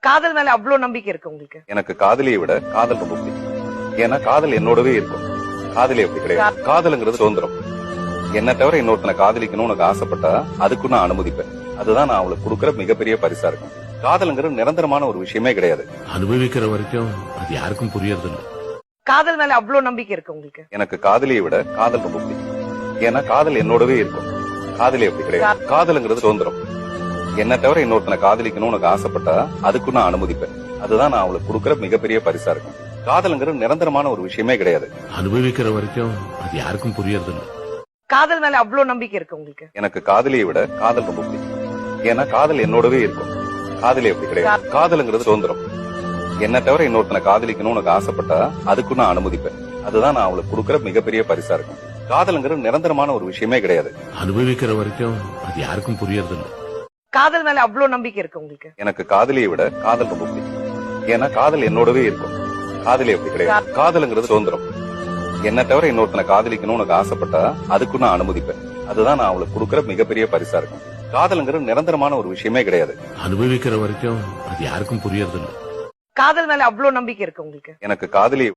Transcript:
காதல் மேல அவ்வளவு நம்பிக்கை இருக்கு உங்களுக்கு? எனக்கு காதலியை விட காதல் ரொம்ப பிடிக்கும். ஏன்னா காதல் என்னோடவே இருக்கும். காதலி அப்படி கிடையாது. காதலுங்கிறது சுதந்திரம். என்ன தவிர இன்னொருத்தனை காதலிக்கணும்னு உனக்கு ஆசைப்பட்டா அதுக்கு நான் அனுமதிப்பேன். அதுதான் நான் அவளுக்கு கொடுக்கற மிகப்பெரிய பரிசா இருக்கும். காதலுங்கிறது நிரந்தரமான ஒரு விஷயமே கிடையாது. அனுபவிக்கிற வரைக்கும் அது யாருக்கும் புரியறது இல்ல. காதல் மேல அவ்வளவு நம்பிக்கை இருக்கு உங்களுக்கு? எனக்கு காதலியை விட காதல் ரொம்ப பிடிக்கும். ஏன்னா காதல் என்னோடவே இருக்கும். காதலி அப்படி கிடையாது. காதலுங்கிறது சுதந்திரம். என்ன தவிர இன்னொருத்தனை காதலிக்கணும்னு உனக்கு ஆசைப்பட்டா அதுக்கு நான் அனுமதிப்பேன். அதுதான் நான் அவளுக்கு கொடுக்கற மிகப்பெரிய பரிசா இருக்கும். காதலுங்கிறது நிரந்தரமான ஒரு விஷயமே கிடையாது. அனுபவிக்கிற வரைக்கும் அது யாருக்கும் புரியறது இல்ல. காதல் மேல அவ்வளவு நம்பிக்கை இருக்கு உங்களுக்கு? எனக்கு காதலியை விட காதல் ரொம்ப பிடிக்கும். ஏன்னா காதல் என்னோடவே இருக்கும். காதலி அப்படி கிடையாது. காதலுங்கிறது சுதந்திரம். என்ன தவிர இன்னொருத்தனை காதலிக்கணும்னு உனக்கு ஆசைப்பட்டா அதுக்கு நான் அனுமதிப்பேன். அதுதான் நான் அவளுக்கு கொடுக்கற மிகப்பெரிய பரிசா இருக்கும். காதலுங்கிறது நிரந்தரமான ஒரு விஷயமே கிடையாது. அனுபவிக்கிற வரைக்கும் அது யாருக்கும் புரியறது இல்ல. காதல் மேல அவ்வளவு நம்பிக்கை இருக்கு உங்களுக்கு? எனக்கு காதலியை விட காதல் ரொம்ப பிடிக்கும். ஏன்னா காதல் என்னோடவே இருக்கும். காதலி அப்படி கிடையாது. காதலுங்கிறது சுதந்திரம். என்ன தவிர இன்னொருத்தனை காதலிக்கணும்னு உனக்கு ஆசைப்பட்டா அதுக்கு நான் அனுமதிப்பேன். அதுதான் நான் அவளுக்கு கொடுக்கற மிகப்பெரிய பரிசா இருக்கும். காதலுங்கிறது நிரந்தரமான ஒரு விஷயமே கிடையாது. அனுபவிக்கிற வரைக்கும் அது யாருக்கும் புரியறது இல்ல. காதல் மேல அவ்வளவு நம்பிக்கை இருக்கு உங்களுக்கு? எனக்கு காதலியை